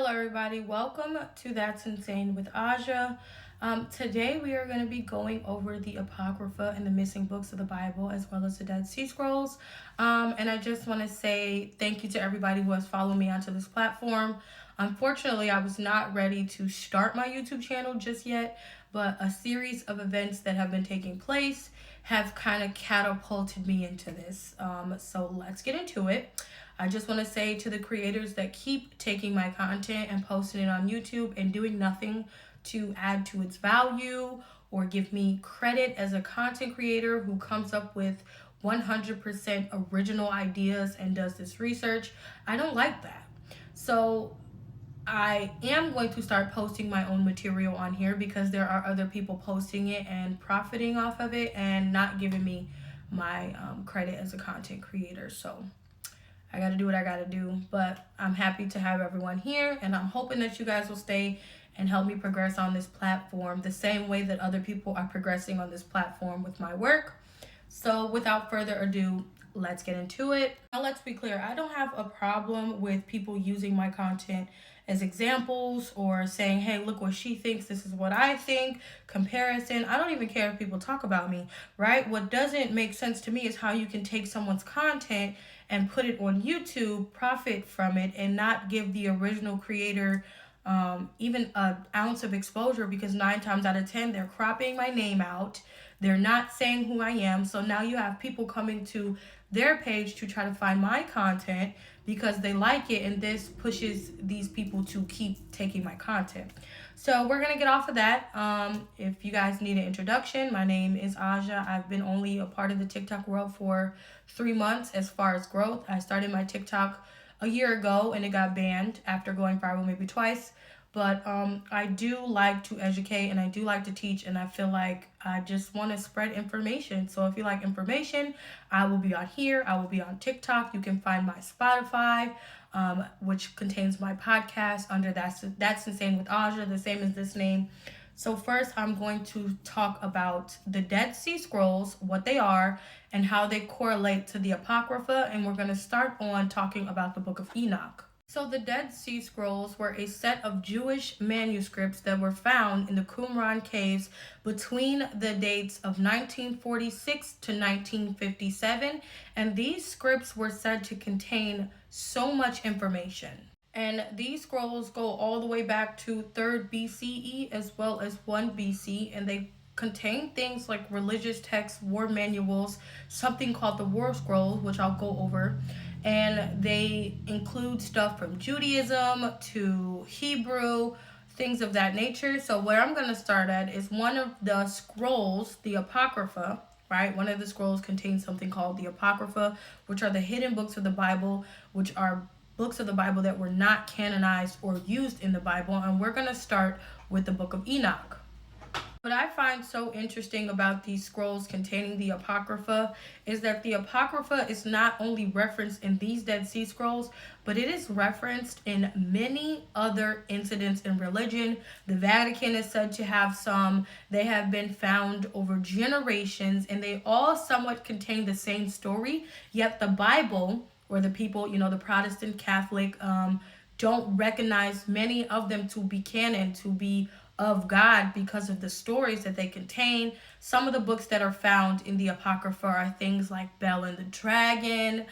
Hello, everybody. Welcome to That's Insane with Aja. Today, we are going to be going over the Apocrypha and the missing books of the Bible, as well as the Dead Sea Scrolls. And I just want to say thank you to everybody who has followed me onto this platform. Unfortunately, I was not ready to start my YouTube channel just yet, but a series of events that have been taking place have kind of catapulted me into this. So let's get into it. I just want to say to the creators that keep taking my content and posting it on YouTube and doing nothing to add to its value or give me credit as a content creator who comes up with 100% original ideas and does this research, I don't like that. So I am going to start posting my own material on here because there are other people posting it and profiting off of it and not giving me my credit as a content creator. So I got to do what I got to do, but I'm happy to have everyone here, and I'm hoping that you guys will stay and help me progress on this platform the same way that other people are progressing on this platform with my work. So without further ado, let's get into it. Now, let's be clear. I don't have a problem with people using my content as examples or saying, hey, look what she thinks, this is what I think, comparison. I don't even care if people talk about me, right? What doesn't make sense to me is how you can take someone's content and put it on YouTube, profit from it, and not give the original creator even an ounce of exposure, because 9 times out of 10, they're cropping my name out. They're not saying who I am. So now you have people coming to their page to try to find my content because they like it, and this pushes these people to keep taking my content. So we're going to get off of that. If you guys need an introduction, my name is Aja. I've been only a part of the TikTok world for 3 months as far as growth. I started my TikTok a year ago and it got banned after going viral maybe twice. But I do like to educate and I do like to teach, and I feel like I just want to spread information. So if you like information, I will be on here. I will be on TikTok. You can find my Spotify, which contains my podcast under That's Insane with Aja, the same as this name. So first, I'm going to talk about the Dead Sea Scrolls, what they are, and how they correlate to the Apocrypha. And we're going to start on talking about the Book of Enoch. So the Dead Sea Scrolls were a set of Jewish manuscripts that were found in the Qumran caves between the dates of 1946 to 1957. And these scripts were said to contain so much information. And these scrolls go all the way back to 3rd BCE as well as 1 BC, and they contain things like religious texts, war manuals, something called the War Scrolls, which I'll go over. And they include stuff from Judaism to Hebrew, things of that nature. So where I'm going to start at is one of the scrolls, the Apocrypha, right? One of the scrolls contains something called the Apocrypha, which are the hidden books of the Bible, which are books of the Bible that were not canonized or used in the Bible. And we're going to start with the Book of Enoch. What I find so interesting about these scrolls containing the Apocrypha is that the Apocrypha is not only referenced in these Dead Sea Scrolls, but it is referenced in many other incidents in religion. The Vatican is said to have some. They have been found over generations, and they all somewhat contain the same story, yet the Bible, or the people, the Protestant, Catholic, don't recognize many of them to be canon, to be of God, because of the stories that they contain. Some of the books that are found in the Apocrypha are things like Bel and the Dragon,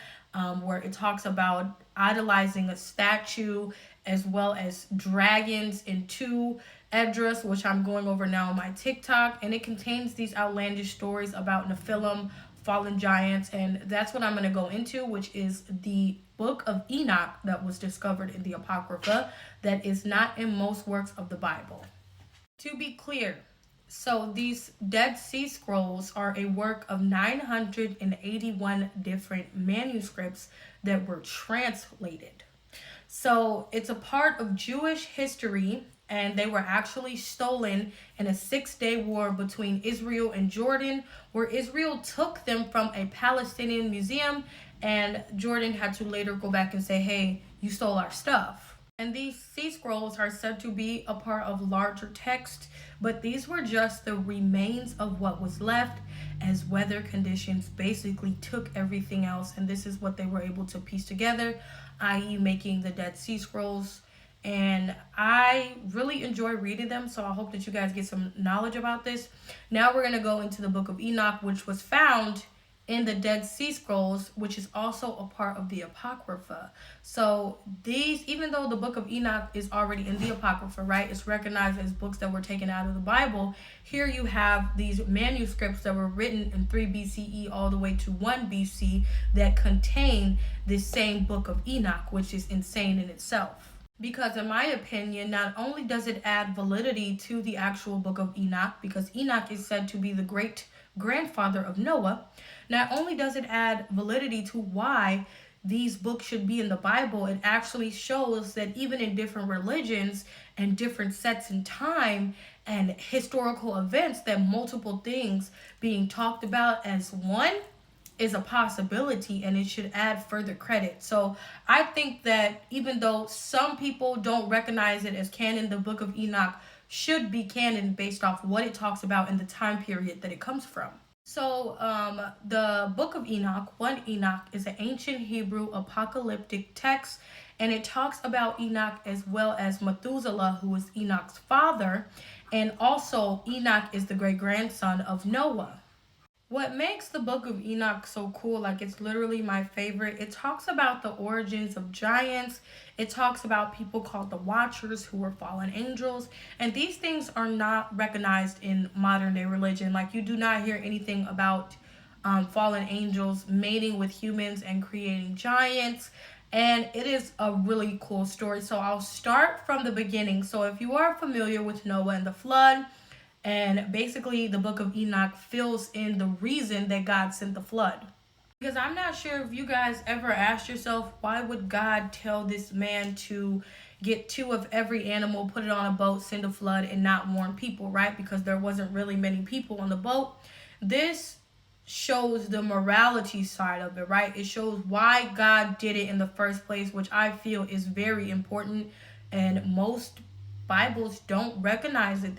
where it talks about idolizing a statue, as well as dragons in 2 Esdras, which I'm going over now on my TikTok. And it contains these outlandish stories about Nephilim, fallen giants, and that's what I'm going to go into, which is the Book of Enoch that was discovered in the Apocrypha that is not in most works of the Bible. To be clear, so these Dead Sea Scrolls are a work of 981 different manuscripts that were translated. So it's a part of Jewish history, and they were actually stolen in a 6-day war between Israel and Jordan, where Israel took them from a Palestinian museum, and Jordan had to later go back and say, hey, you stole our stuff. And these sea scrolls are said to be a part of larger text, but these were just the remains of what was left, as weather conditions basically took everything else, and this is what they were able to piece together, i.e. making the Dead Sea Scrolls. and I really enjoy reading them, so I hope that you guys get some knowledge about this. Now we're going to go into the Book of Enoch, which was found in the Dead Sea Scrolls, which is also a part of the Apocrypha. So these, even though the Book of Enoch is already in the Apocrypha, right, it's recognized as books that were taken out of the Bible. Here you have these manuscripts that were written in 3 BCE all the way to 1 BC that contain this same Book of Enoch, which is insane in itself. Because in my opinion, not only does it add validity to the actual Book of Enoch, because Enoch is said to be the great grandfather of Noah, not only does it add validity to why these books should be in the Bible, it actually shows that even in different religions and different sets in time and historical events, that multiple things being talked about as one is a possibility, and it should add further credit. So I think that even though some people don't recognize it as canon, the Book of Enoch should be canon based off what it talks about in the time period that it comes from. So the Book of Enoch, 1 Enoch, is an ancient Hebrew apocalyptic text, and it talks about Enoch as well as Methuselah, who is Enoch's father, and also Enoch is the great-grandson of Noah. What makes the Book of Enoch so cool, like it's literally my favorite, it talks about the origins of giants. It talks about people called the Watchers, who were fallen angels. And these things are not recognized in modern day religion. Like, you do not hear anything about fallen angels mating with humans and creating giants. And it is a really cool story. So I'll start from the beginning. So if you are familiar with Noah and the flood, and basically, the Book of Enoch fills in the reason that God sent the flood. Because I'm not sure if you guys ever asked yourself, why would God tell this man to get 2 of every animal, put it on a boat, send a flood, and not warn people, right? Because there wasn't really many people on the boat. This shows the morality side of it, right? It shows why God did it in the first place, which I feel is very important. And most Bibles don't recognize it.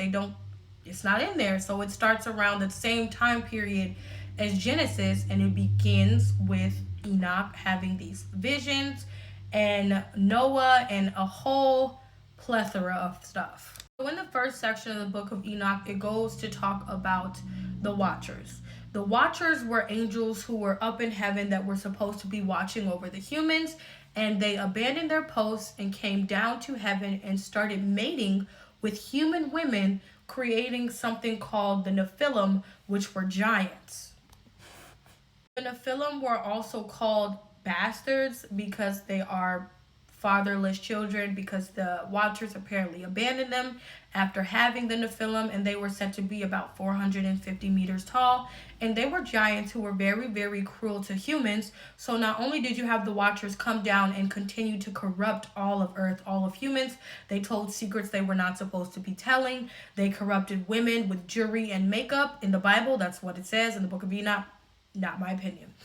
It's not in there. So it starts around the same time period as Genesis, and it begins with Enoch having these visions and Noah and a whole plethora of stuff. So in the first section of the Book of Enoch, it goes to talk about the Watchers. The Watchers were angels who were up in heaven that were supposed to be watching over the humans, and they abandoned their posts and came down to heaven and started mating with human women, creating something called the Nephilim, which were giants. The Nephilim were also called bastards because they are fatherless children, because the Watchers apparently abandoned them after having the Nephilim, and they were said to be about 450 meters tall, and they were giants who were very, very cruel to humans. So not only did you have the Watchers come down and continue to corrupt all of Earth, all of humans, they told secrets they were not supposed to be telling. They corrupted women with jewelry and makeup. In the Bible, that's what it says in the Book of Enoch. Not my opinion.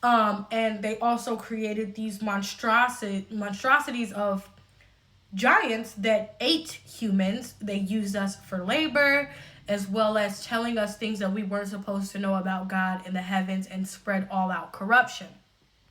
And they also created these monstrosities of giants that ate humans. They used us for labor, as well as telling us things that we weren't supposed to know about God in the heavens, and spread all out corruption.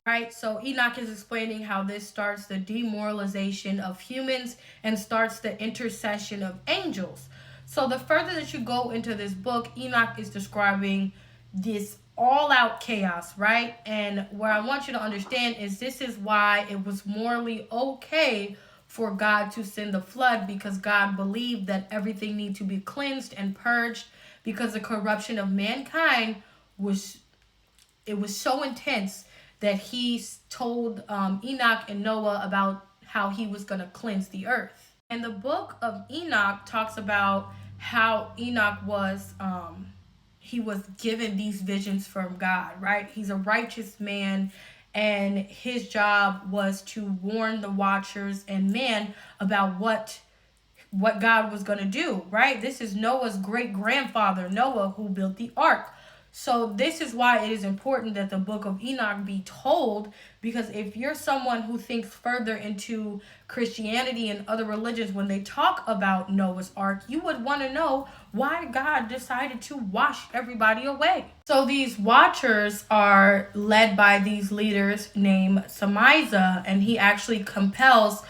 Right? So Enoch is explaining how this starts the demoralization of humans and starts the intercession of angels. So the further that you go into this book, Enoch is describing this all-out chaos, right? And what I want you to understand is this is why it was morally okay for God to send the flood, because God believed that everything needed to be cleansed and purged, because the corruption of mankind was so intense that he told Enoch and Noah about how he was going to cleanse the earth. And the Book of Enoch talks about how Enoch was he was given these visions from God, right? He's a righteous man, and his job was to warn the Watchers and man about what God was going to do, right? This is Noah's great-grandfather, Noah, who built the ark. So this is why it is important that the Book of Enoch be told, because if you're someone who thinks further into Christianity and other religions, when they talk about Noah's Ark, you would want to know why God decided to wash everybody away. So these Watchers are led by these leaders named Samiza, and he actually compels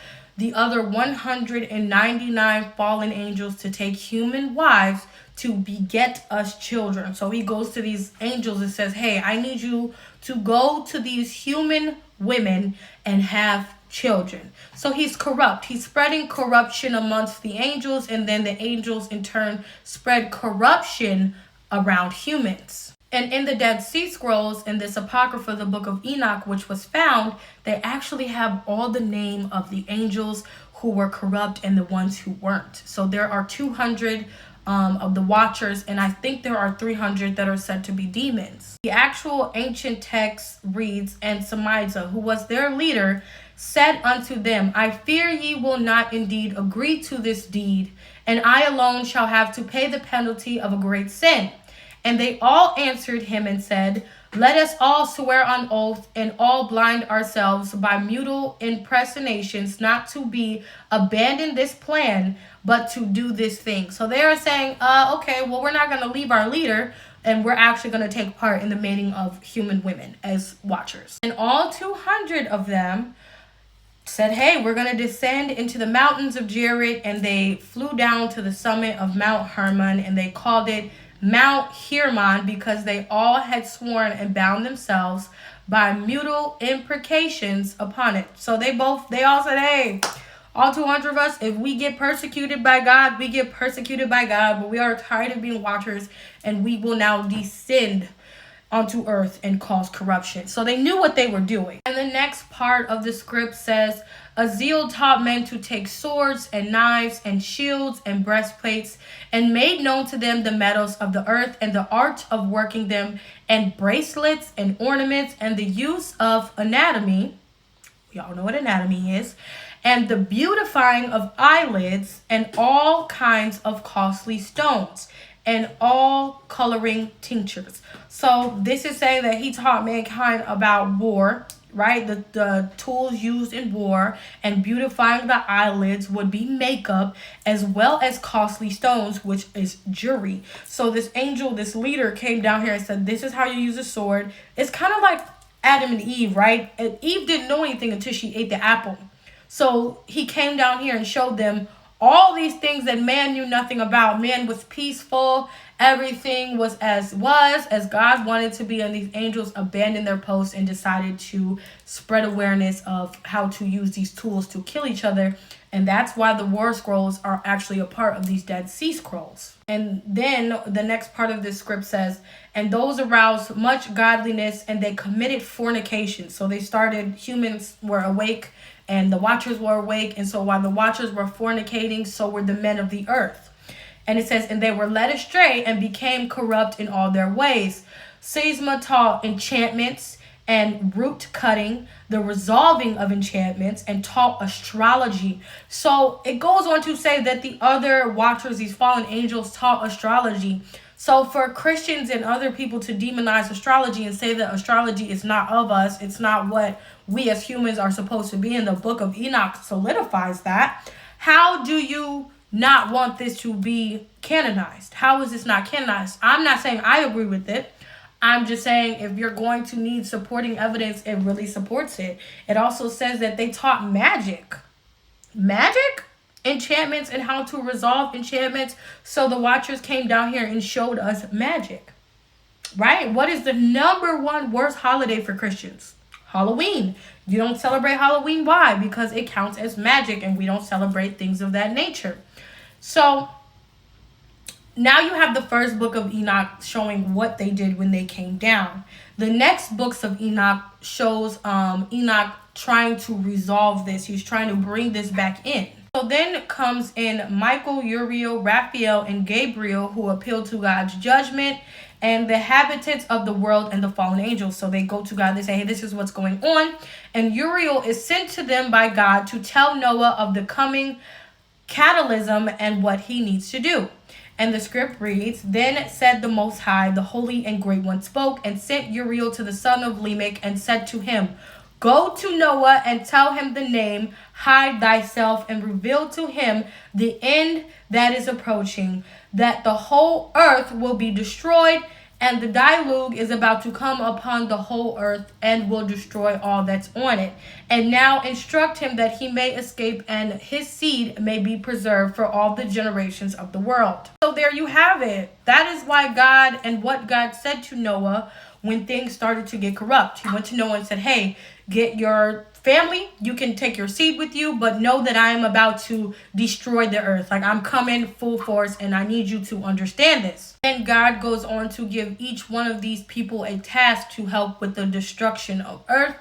the other 199 fallen angels to take human wives to beget us children. So he goes to these angels and says, hey, I need you to go to these human women and have children. So he's corrupt. He's spreading corruption amongst the angels, and then the angels in turn spread corruption around humans. And in the Dead Sea Scrolls, in this Apocrypha, the Book of Enoch, which was found, they actually have all the name of the angels who were corrupt and the ones who weren't. So there are 200 of the Watchers, and I think there are 300 that are said to be demons. The actual ancient text reads, and Samiza, who was their leader, said unto them, I fear ye will not indeed agree to this deed, and I alone shall have to pay the penalty of a great sin. And they all answered him and said, let us all swear on oath and all blind ourselves by mutual impersonations not to be abandon this plan, but to do this thing. So they are saying, okay, well, we're not going to leave our leader, and we're actually going to take part in the mating of human women as Watchers. And all 200 of them said, hey, we're going to descend into the mountains of Jared, and they flew down to the summit of Mount Hermon, and they called it Mount Hermon because they all had sworn and bound themselves by mutual imprecations upon it. So they all said, hey, all 200 of us, if we get persecuted by God, we get persecuted by God, but we are tired of being Watchers, and we will now descend onto earth and cause corruption. So they knew what they were doing. And the next part of the script says, Aziel taught men to take swords and knives and shields and breastplates, and made known to them the metals of the earth and the art of working them, and bracelets and ornaments, and the use of anatomy. Y'all know what anatomy is. And the beautifying of eyelids, and all kinds of costly stones, and all coloring tinctures. So this is saying that he taught mankind about war, right? The tools used in war, and beautifying the eyelids would be makeup, as well as costly stones, which is jewelry. So this angel, this leader, came down here and said, this is how you use a sword. It's kind of like Adam and Eve, right? And Eve didn't know anything until she ate the apple. So he came down here and showed them all these things that man knew nothing about. Man was peaceful. Everything was as God wanted to be, and these angels abandoned their posts and decided to spread awareness of how to use these tools to kill each other. And that's why the war scrolls are actually a part of these Dead Sea Scrolls. And then the next part of this script says, and those aroused much godliness, and they committed fornication. So they started, humans were awake, and the Watchers were awake. And so while the Watchers were fornicating, so were the men of the earth. And it says, and they were led astray and became corrupt in all their ways. Sisma taught enchantments and root cutting, the resolving of enchantments, and taught astrology. So it goes on to say that the other Watchers, these fallen angels, taught astrology. So for Christians and other people to demonize astrology and say that astrology is not of us, it's not what we as humans are supposed to be, and the Book of Enoch solidifies that, how do you not want this to be canonized? How is this not canonized? I'm not saying I agree with it. I'm just saying if you're going to need supporting evidence, it really supports it. It also says that they taught magic. Magic? Enchantments, and how to resolve enchantments. So the Watchers came down here and showed us magic. Right? What is the number one worst holiday for Christians? Halloween. You don't celebrate Halloween. Why? Because it counts as magic, and we don't celebrate things of that nature. So now you have the first book of Enoch showing what they did when they came down. The next books of Enoch shows Enoch trying to resolve this. He's trying to bring this back in. So then comes in Michael, Uriel, Raphael, and Gabriel, who appeal to God's judgment, and the habitants of the world and the fallen angels. So they go to God, they say, hey, this is what's going on. And Uriel is sent to them by God to tell Noah of the coming catalysm and what he needs to do. And the script reads, then said the Most High, the Holy and Great One spoke, and sent Uriel to the son of Lamech, and said to him, go to Noah and tell him the name, hide thyself, and reveal to him the end that is approaching, that the whole earth will be destroyed, and the deluge is about to come upon the whole earth and will destroy all that's on it. And now instruct him that he may escape and his seed may be preserved for all the generations of the world. So there you have it. That is why God and what God said to Noah when things started to get corrupt. He went to Noah and said, hey, get your family, you can take your seed with you, but know that I am about to destroy the earth. Like, I'm coming full force and I need you to understand this. And God goes on to give each one of these people a task to help with the destruction of earth.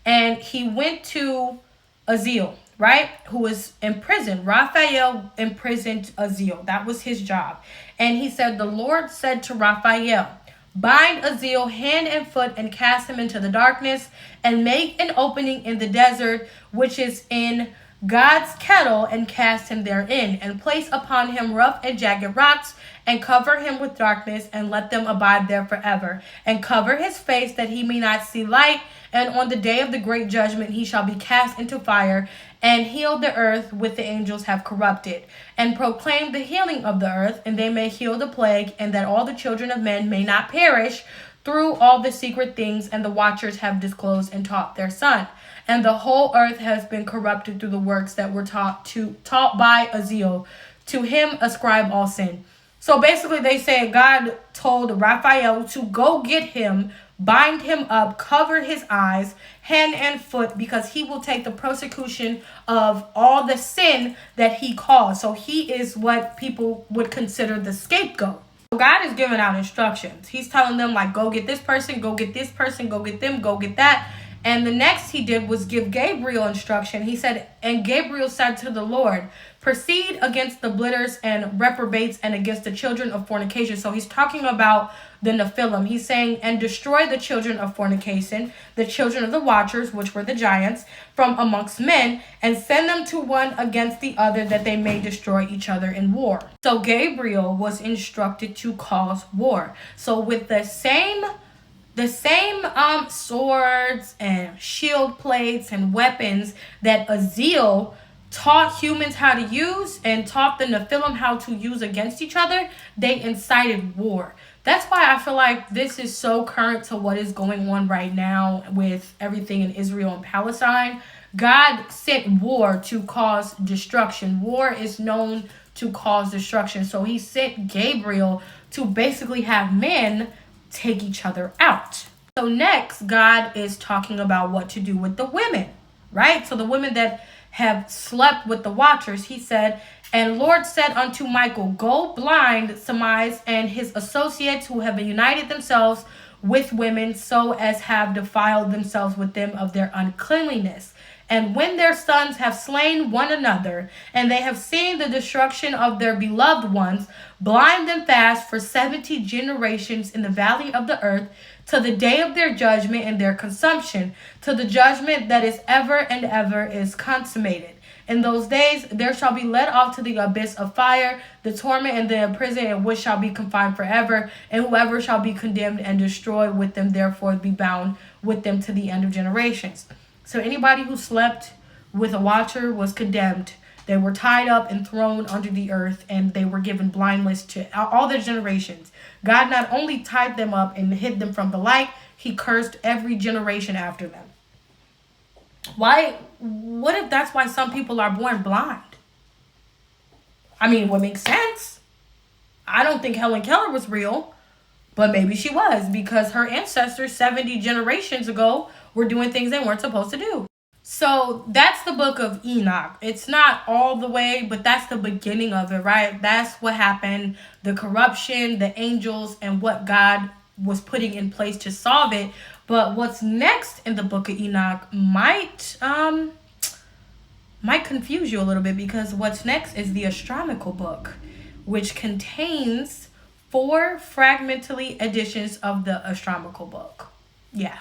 And he went to Aziel, right, who was in prison. Raphael imprisoned Aziel. That was his job. And he said, the Lord said to Raphael, bind Aziel hand and foot and cast him into the darkness and make an opening in the desert, which is in God's kettle, and cast him therein, and place upon him rough and jagged rocks, and cover him with darkness, and let them abide there forever, and cover his face that he may not see light, and on the day of the great judgment he shall be cast into fire, and heal the earth with the angels have corrupted, and proclaim the healing of the earth, and they may heal the plague, and that all the children of men may not perish through all the secret things, and the watchers have disclosed and taught their son. And the whole earth has been corrupted through the works that were taught by Aziel. To him ascribe all sin. So basically they say God told Raphael to go get him, bind him up, cover his eyes, hand and foot, because he will take the persecution of all the sin that he caused. So he is what people would consider the scapegoat. So God is giving out instructions. He's telling them, like, go get this person, go get this person, go get them, go get that. And the next he did was give Gabriel instruction. He said, and Gabriel said to the Lord, proceed against the blitters and reprobates and against the children of fornication. So he's talking about the Nephilim. He's saying, and destroy the children of fornication, the children of the watchers, which were the giants, from amongst men, and send them to one against the other, that they may destroy each other in war. So Gabriel was instructed to cause war. So with the same swords and shield plates and weapons that Aziel taught humans how to use and taught the Nephilim how to use against each other, they incited war. That's why I feel like this is so current to what is going on right now with everything in Israel and Palestine. God sent war to cause destruction. War is known to cause destruction. So he sent Gabriel to basically have men take each other out. So next, God is talking about what to do with the women, right? So the women that have slept with the watchers, he said, and Lord said unto Michael, go blind Samias and his associates who have united themselves with women, so as have defiled themselves with them of their uncleanliness. And when their sons have slain one another, and they have seen the destruction of their beloved ones, blind them fast for 70 generations in the valley of the earth, to the day of their judgment and their consumption, to the judgment that is ever and ever is consummated. In those days there shall be led off to the abyss of fire, the torment and the prison in which shall be confined forever, and whoever shall be condemned and destroyed with them, therefore be bound with them to the end of generations. So anybody who slept with a watcher was condemned. They were tied up and thrown under the earth, and they were given blindness to all their generations. God not only tied them up and hid them from the light, he cursed every generation after them. Why? What if that's why some people are born blind? I mean, what makes sense? I don't think Helen Keller was real, but maybe she was, because her ancestors 70 generations ago were doing things they weren't supposed to do. So that's the book of Enoch. It's not all the way, but that's the beginning of it, right? That's what happened, the corruption, the angels, and what God was putting in place to solve it. But what's next in the book of Enoch might confuse you a little bit, because what's next is the astronomical book, which contains 4 fragmentary editions of the astronomical book. Yeah.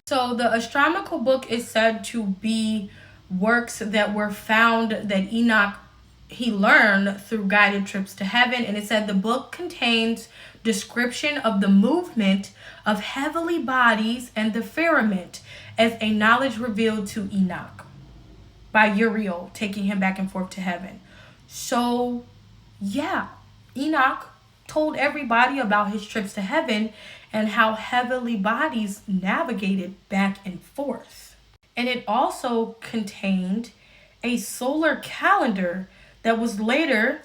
So the astronomical book is said to be works that were found that Enoch, he learned through guided trips to heaven. And it said the book contains description of the movement of heavenly bodies and the firmament as a knowledge revealed to Enoch by Uriel, taking him back and forth to heaven. So yeah, Enoch told everybody about his trips to heaven and how heavenly bodies navigated back and forth. And it also contained a solar calendar that was later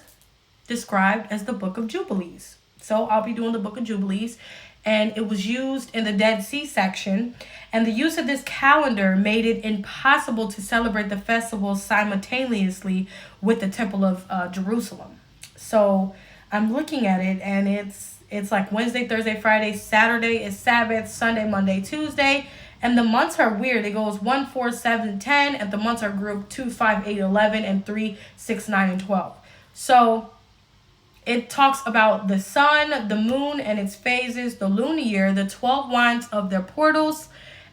described as the Book of Jubilees. So I'll be doing the Book of Jubilees, and it was used in the Dead Sea section. And the use of this calendar made it impossible to celebrate the festival simultaneously with the Temple of Jerusalem. So I'm looking at it, and it's like Wednesday, Thursday, Friday, Saturday is Sabbath, Sunday, Monday, Tuesday. And the months are weird. It goes 1, 4, 7, 10, and the months are grouped 2, 5, 8, 11, and 3, 6, 9, and 12. So it talks about the sun, the moon, and its phases, the lunar year, the 12 lines of their portals,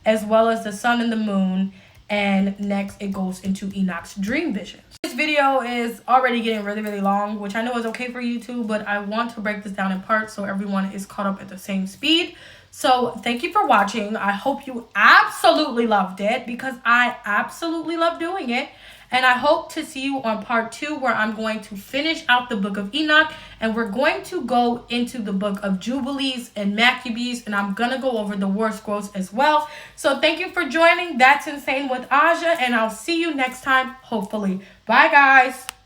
as well as the sun and the moon. And next, it goes into Enoch's dream visions. This video is already getting really, really long, which I know is okay for YouTube, but I want to break this down in parts so everyone is caught up at the same speed. So thank you for watching. I hope you absolutely loved it, because I absolutely love doing it. And I hope to see you on part 2, where I'm going to finish out the Book of Enoch, and we're going to go into the Book of Jubilees and Maccabees, and I'm going to go over the War Scrolls as well. So thank you for joining. That's Insane with Aja, and I'll see you next time, hopefully. Bye, guys.